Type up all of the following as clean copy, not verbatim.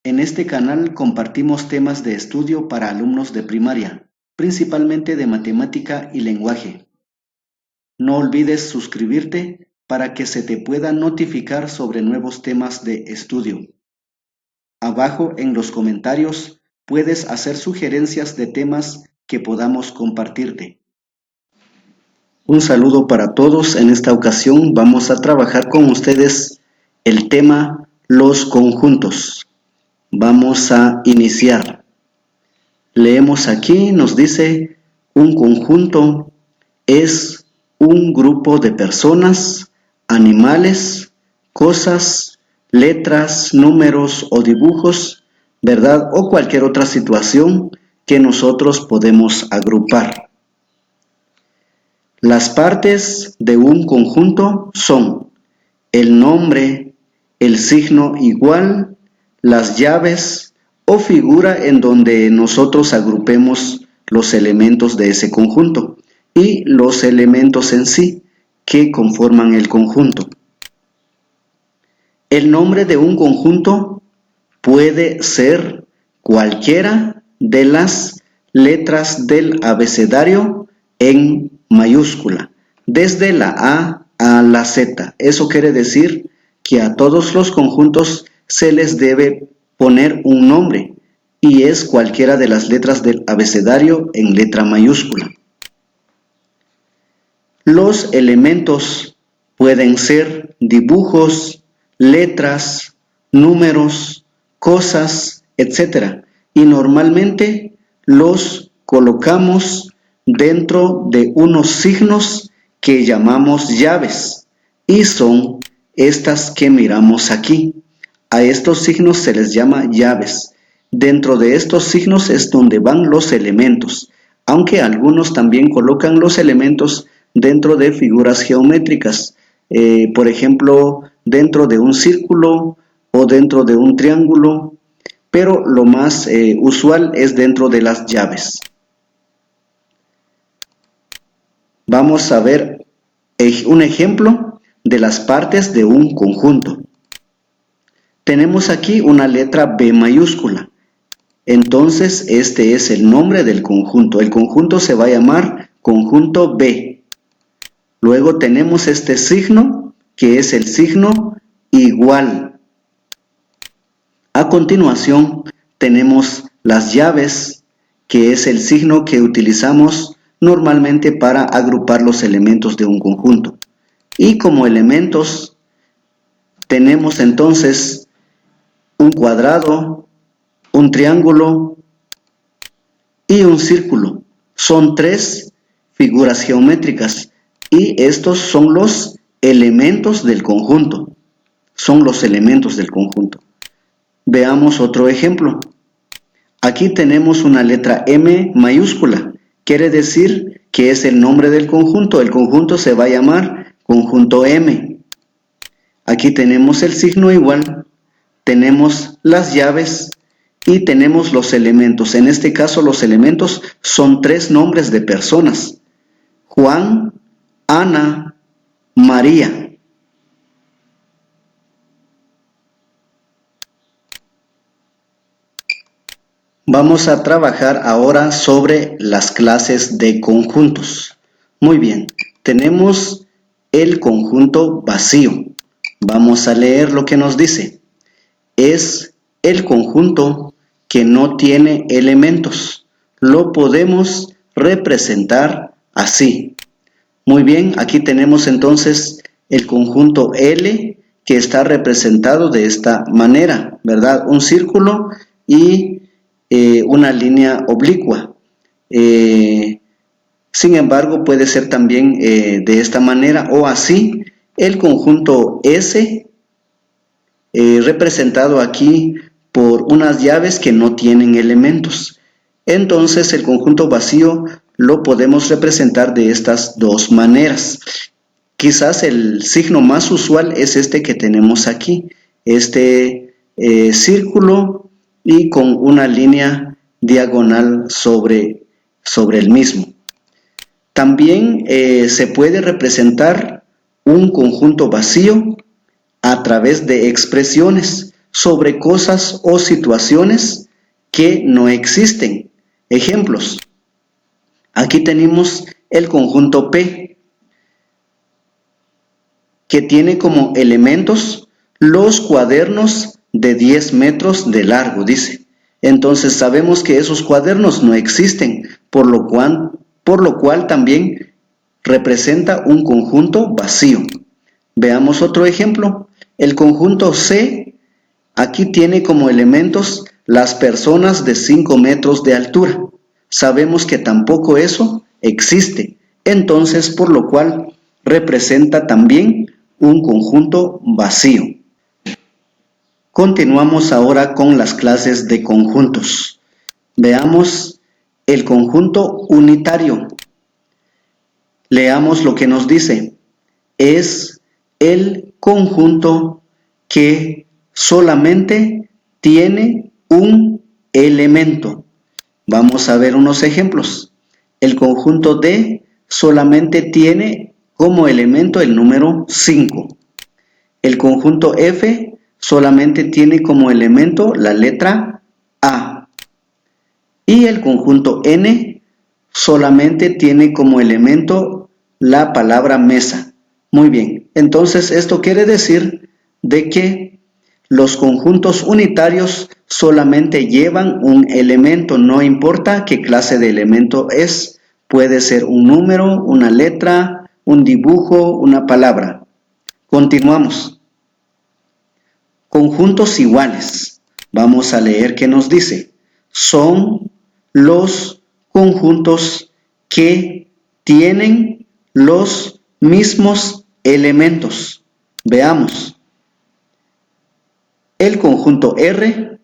En este canal compartimos temas de estudio para alumnos de primaria, principalmente de matemática y lenguaje. No olvides suscribirte para que se te pueda notificar sobre nuevos temas de estudio. Abajo en los comentarios puedes hacer sugerencias de temas que podamos compartirte. Un saludo para todos. En esta ocasión vamos a trabajar con ustedes el tema los conjuntos. Vamos a iniciar. Leemos aquí, nos dice, un conjunto es un grupo de personas, animales, cosas, letras, números o dibujos, ¿verdad? O cualquier otra situación que nosotros podemos agrupar. Las partes de un conjunto son el nombre, el signo igual, las llaves o figura en donde nosotros agrupemos los elementos de ese conjunto y los elementos en sí que conforman el conjunto. El nombre de un conjunto puede ser cualquiera de las letras del abecedario en mayúscula, desde la A a la Z. Eso quiere decir que a todos los conjuntos se les debe poner un nombre y es cualquiera de las letras del abecedario en letra mayúscula. Los elementos pueden ser dibujos, letras, números, cosas, etc. Y normalmente los colocamos dentro de unos signos que llamamos llaves y son estas que miramos aquí. A estos signos se les llama llaves. Dentro de estos signos es donde van los elementos, aunque algunos también colocan los elementos dentro de figuras geométricas, por ejemplo, dentro de un círculo o dentro de un triángulo, pero lo más usual es dentro de las llaves. Vamos a ver un ejemplo de las partes de un conjunto. Tenemos aquí una letra B mayúscula. Entonces, este es el nombre del conjunto. El conjunto se va a llamar conjunto B. Luego tenemos este signo, que es el signo igual. A continuación, tenemos las llaves, que es el signo que utilizamos normalmente para agrupar los elementos de un conjunto. Y como elementos, tenemos entonces un cuadrado, un triángulo y un círculo. Son tres figuras geométricas y estos son los elementos del conjunto. Son los elementos del conjunto. Veamos otro ejemplo. Aquí tenemos una letra M mayúscula. Quiere decir que es el nombre del conjunto. El conjunto se va a llamar conjunto M. Aquí tenemos el signo igual. Tenemos las llaves y tenemos los elementos. En este caso los elementos son tres nombres de personas: Juan, Ana, María. Vamos a trabajar ahora sobre las clases de conjuntos. Muy bien, tenemos el conjunto vacío. Vamos a leer lo que nos dice. Es el conjunto que no tiene elementos. Lo podemos representar así. Muy bien, aquí tenemos entonces el conjunto L que está representado de esta manera, ¿verdad? Un círculo y una línea oblicua. Sin embargo, puede ser también de esta manera o así. El conjunto S representado aquí por unas llaves que no tienen elementos. Entonces el conjunto vacío lo podemos representar de estas dos maneras. Quizás el signo más usual es este que tenemos aquí, este círculo y con una línea diagonal sobre el mismo. También se puede representar un conjunto vacío a través de expresiones. sobre cosas o situaciones que no existen. Ejemplos. Aquí tenemos el conjunto P, que tiene como elementos los cuadernos de 10 metros de largo, dice. Entonces sabemos que esos cuadernos no existen, por lo cual también representa un conjunto vacío. Veamos otro ejemplo. El conjunto C, aquí tiene como elementos las personas de 5 metros de altura. Sabemos que tampoco eso existe, entonces por lo cual representa también un conjunto vacío. Continuamos ahora con las clases de conjuntos. Veamos el conjunto unitario. Leamos lo que nos dice. Es el conjunto que solamente tiene un elemento. Vamos a ver unos ejemplos. El conjunto D solamente tiene como elemento el número 5. El conjunto F solamente tiene como elemento la letra A. Y el conjunto N solamente tiene como elemento la palabra mesa. Muy bien, entonces esto quiere decir de que los conjuntos unitarios solamente llevan un elemento, no importa qué clase de elemento es. Puede ser un número, una letra, un dibujo, una palabra. Continuamos. Conjuntos iguales. Vamos a leer qué nos dice. Son los conjuntos que tienen los mismos elementos. Veamos. El conjunto R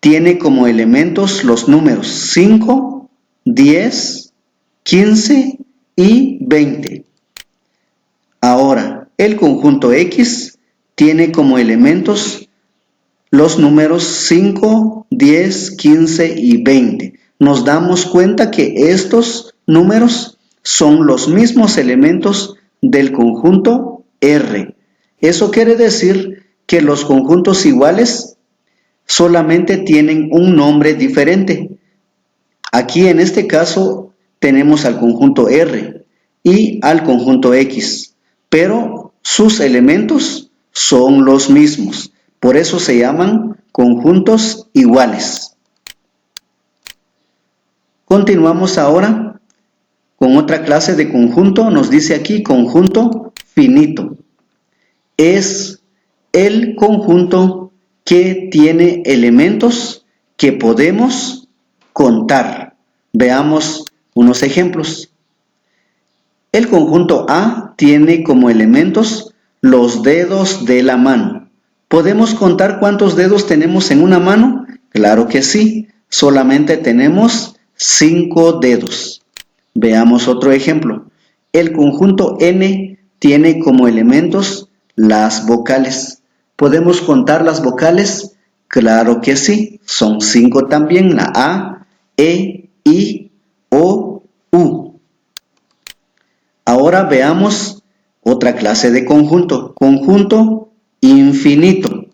tiene como elementos los números 5, 10, 15 y 20. Ahora, el conjunto X tiene como elementos los números 5, 10, 15 y 20. Nos damos cuenta que estos números son los mismos elementos del conjunto R. Eso quiere decir que los conjuntos iguales solamente tienen un nombre diferente. Aquí en este caso tenemos al conjunto R y al conjunto X, pero sus elementos son los mismos. Por eso se llaman conjuntos iguales. Continuamos ahora con otra clase de conjunto. Nos dice aquí conjunto finito. Es el conjunto que tiene elementos que podemos contar. Veamos unos ejemplos. El conjunto A tiene como elementos los dedos de la mano. ¿Podemos contar cuántos dedos tenemos en una mano? Claro que sí, solamente tenemos 5 dedos. Veamos otro ejemplo. El conjunto N tiene como elementos las vocales. ¿Podemos contar las vocales? Claro que sí, son 5 también, la A, E, I, O, U. Ahora veamos otra clase de conjunto, conjunto infinito.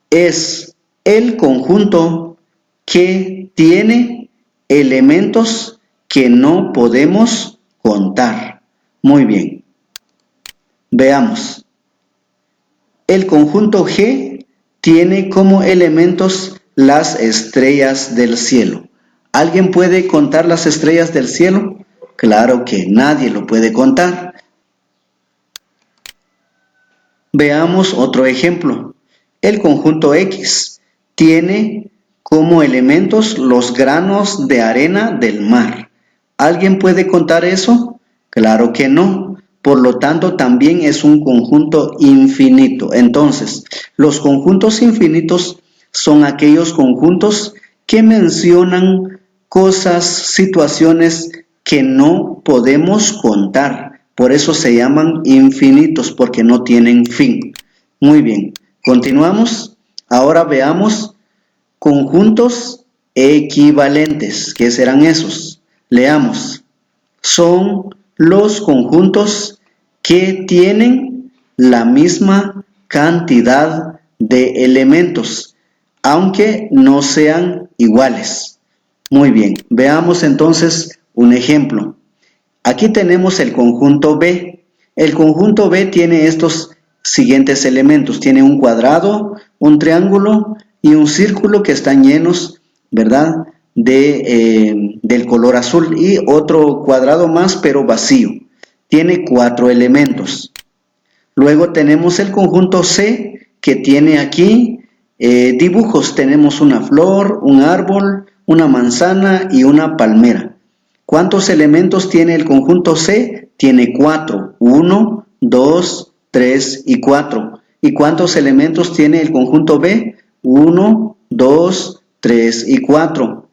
Es el conjunto que tiene elementos que no podemos contar. Muy bien. Veamos. El conjunto G tiene como elementos las estrellas del cielo. ¿Alguien puede contar las estrellas del cielo? Claro que nadie lo puede contar. Veamos otro ejemplo. El conjunto X tiene como elementos los granos de arena del mar. ¿Alguien puede contar eso? Claro que no. Por lo tanto, también es un conjunto infinito. Entonces, los conjuntos infinitos son aquellos conjuntos que mencionan cosas, situaciones que no podemos contar. Por eso se llaman infinitos, porque no tienen fin. Muy bien, continuamos. Ahora veamos conjuntos equivalentes. ¿Qué serán esos? Leamos. Son los conjuntos que tienen la misma cantidad de elementos, aunque no sean iguales. Muy bien, veamos entonces un ejemplo. Aquí tenemos el conjunto B. El conjunto B tiene estos siguientes elementos. Tiene un cuadrado, un triángulo y un círculo que están llenos, ¿verdad?, del color azul, y otro cuadrado más pero vacío. Tiene 4 elementos. Luego tenemos el conjunto C, que tiene aquí dibujos. Tenemos una flor, un árbol, una manzana y una palmera. ¿Cuántos elementos tiene el conjunto C? Tiene 4. 1, 2, 3 y 4. ¿Y cuántos elementos tiene el conjunto B? 1, 2, 3 y 4.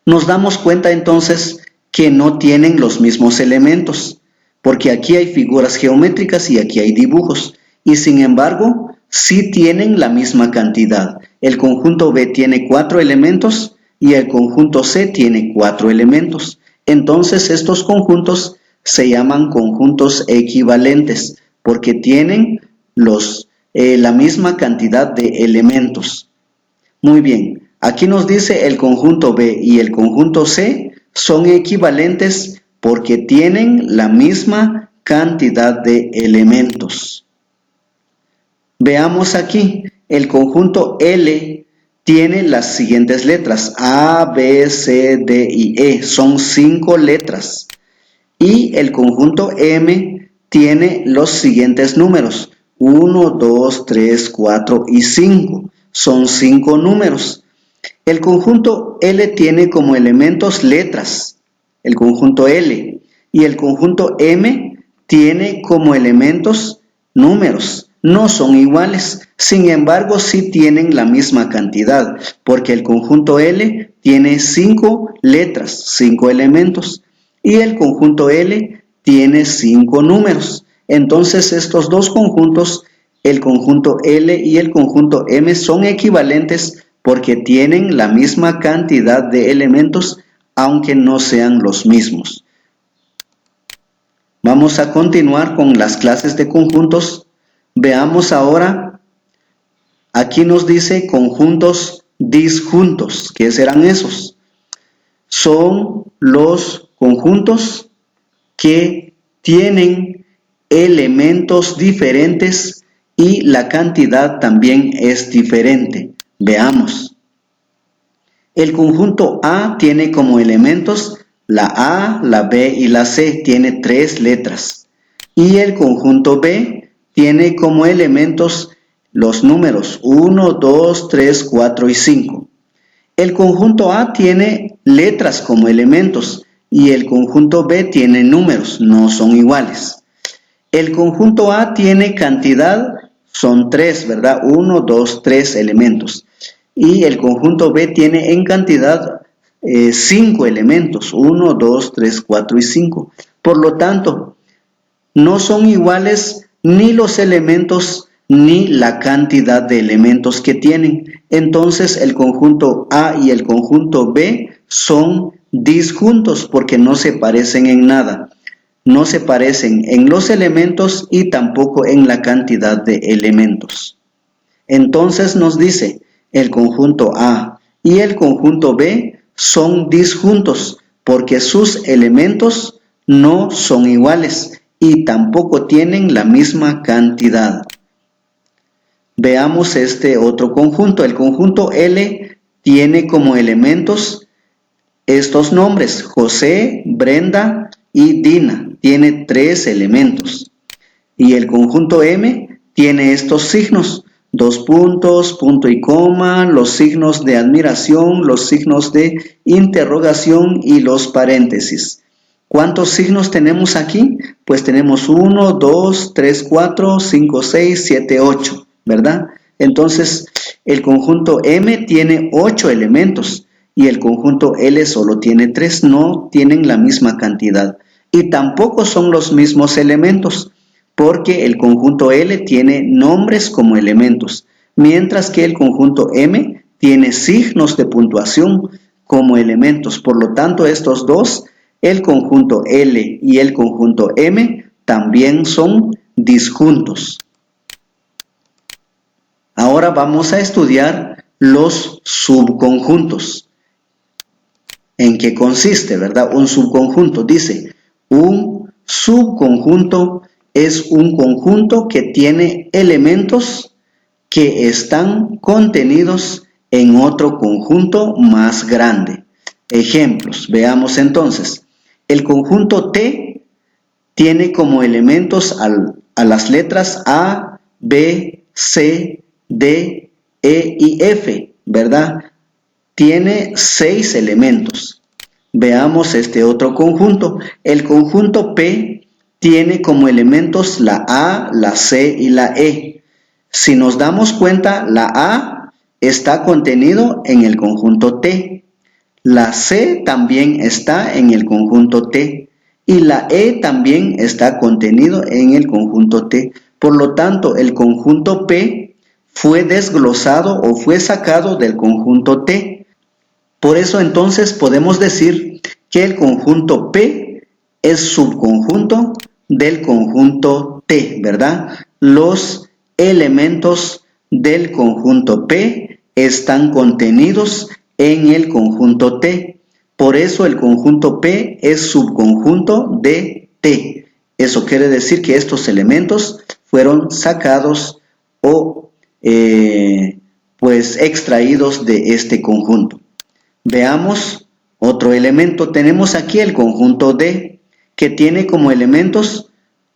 Nos damos cuenta entonces que no tienen los mismos elementos, porque aquí hay figuras geométricas y aquí hay dibujos, y sin embargo, sí tienen la misma cantidad. El conjunto B tiene 4 elementos y el conjunto C tiene 4 elementos. Entonces, estos conjuntos se llaman conjuntos equivalentes, porque tienen la misma cantidad de elementos. Muy bien. Aquí nos dice el conjunto B y el conjunto C son equivalentes porque tienen la misma cantidad de elementos. Veamos aquí, el conjunto L tiene las siguientes letras: A, B, C, D y E, son 5 letras. Y el conjunto M tiene los siguientes números: 1, 2, 3, 4 y 5, son 5 números. El conjunto L tiene como elementos letras, el conjunto L, y el conjunto M tiene como elementos números. No son iguales, sin embargo sí tienen la misma cantidad, porque el conjunto L tiene 5 letras, 5 elementos, y el conjunto L tiene 5 números. Entonces estos dos conjuntos, el conjunto L y el conjunto M, son equivalentes porque tienen la misma cantidad de elementos, aunque no sean los mismos. Vamos a continuar con las clases de conjuntos. Veamos ahora, aquí nos dice conjuntos disjuntos. ¿Qué serán esos? Son los conjuntos que tienen elementos diferentes y la cantidad también es diferente. Veamos. El conjunto A tiene como elementos la A, la B y la C, tiene 3 letras. Y el conjunto B tiene como elementos los números 1, 2, 3, 4 y 5. El conjunto A tiene letras como elementos y el conjunto B tiene números, no son iguales. El conjunto A tiene cantidad, son 3, ¿verdad? 1, 2, 3 elementos. Y el conjunto B tiene en cantidad 5 elementos, 1, 2, 3, 4 y 5. Por lo tanto, no son iguales ni los elementos ni la cantidad de elementos que tienen. Entonces el conjunto A y el conjunto B son disjuntos porque no se parecen en nada. No se parecen en los elementos y tampoco en la cantidad de elementos. Entonces nos dice, el conjunto A y el conjunto B son disjuntos porque sus elementos no son iguales y tampoco tienen la misma cantidad. Veamos este otro conjunto. El conjunto L tiene como elementos estos nombres: José, Brenda y Dina. Tiene 3 elementos. Y el conjunto M tiene estos signos: 2 puntos, punto y coma, los signos de admiración, los signos de interrogación y los paréntesis. ¿Cuántos signos tenemos aquí? Pues tenemos 1, 2, 3, 4, 5, 6, 7, 8, ¿verdad? Entonces, el conjunto M tiene 8 elementos y el conjunto L solo tiene 3, no tienen la misma cantidad. Y tampoco son los mismos elementos, porque el conjunto L tiene nombres como elementos, mientras que el conjunto M tiene signos de puntuación como elementos. Por lo tanto, estos dos, el conjunto L y el conjunto M, también son disjuntos. Ahora vamos a estudiar los subconjuntos. ¿En qué consiste, verdad? Un subconjunto. Dice, un subconjunto es un conjunto que tiene elementos que están contenidos en otro conjunto más grande. Ejemplos, veamos entonces. El conjunto T tiene como elementos a las letras A, B, C, D, E y F, ¿verdad? Tiene 6 elementos. Veamos este otro conjunto. El conjunto P tiene como elementos la A, la C y la E. Si nos damos cuenta, la A está contenido en el conjunto T. La C también está en el conjunto T. Y la E también está contenido en el conjunto T. Por lo tanto, el conjunto P fue desglosado o fue sacado del conjunto T. Por eso entonces podemos decir que el conjunto P es subconjunto del conjunto T, ¿verdad? Los elementos del conjunto P están contenidos en el conjunto T. Por eso el conjunto P es subconjunto de T. Eso quiere decir que estos elementos fueron sacados o pues extraídos de este conjunto. Veamos otro elemento. Tenemos aquí el conjunto D, que tiene como elementos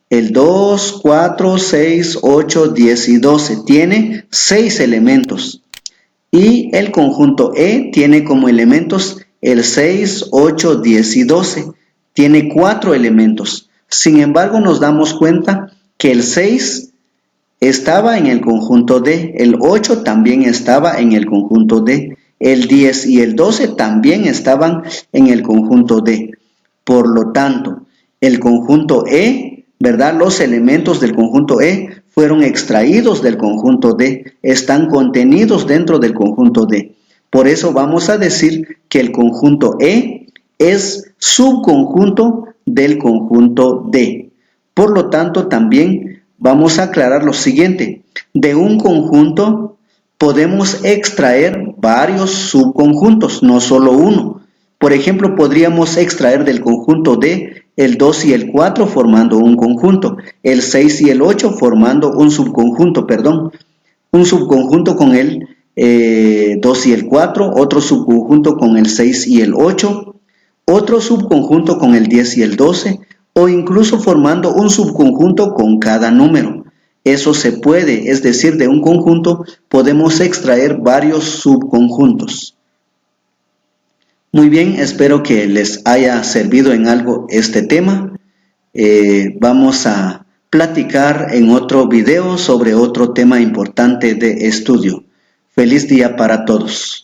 el 2, 4, 6, 8, 10 y 12. Tiene 6 elementos. Y el conjunto E tiene como elementos el 6, 8, 10 y 12. Tiene 4 elementos. Sin embargo, nos damos cuenta que el 6 estaba en el conjunto D, el 8 también estaba en el conjunto D, el 10 y el 12 también estaban en el conjunto D. Por lo tanto, el conjunto E, ¿verdad? Los elementos del conjunto E fueron extraídos del conjunto D, están contenidos dentro del conjunto D. Por eso vamos a decir que el conjunto E es subconjunto del conjunto D. Por lo tanto, también vamos a aclarar lo siguiente. De un conjunto podemos extraer varios subconjuntos, no solo uno. Por ejemplo, podríamos extraer del conjunto D el 2 y el 4 formando un conjunto, el 6 y el 8 formando un subconjunto, un subconjunto con el 2 y el 4, otro subconjunto con el 6 y el 8, otro subconjunto con el 10 y el 12, o incluso formando un subconjunto con cada número. Eso se puede, es decir, de un conjunto podemos extraer varios subconjuntos. Muy bien, espero que les haya servido en algo este tema. Vamos a platicar en otro video sobre otro tema importante de estudio. Feliz día para todos.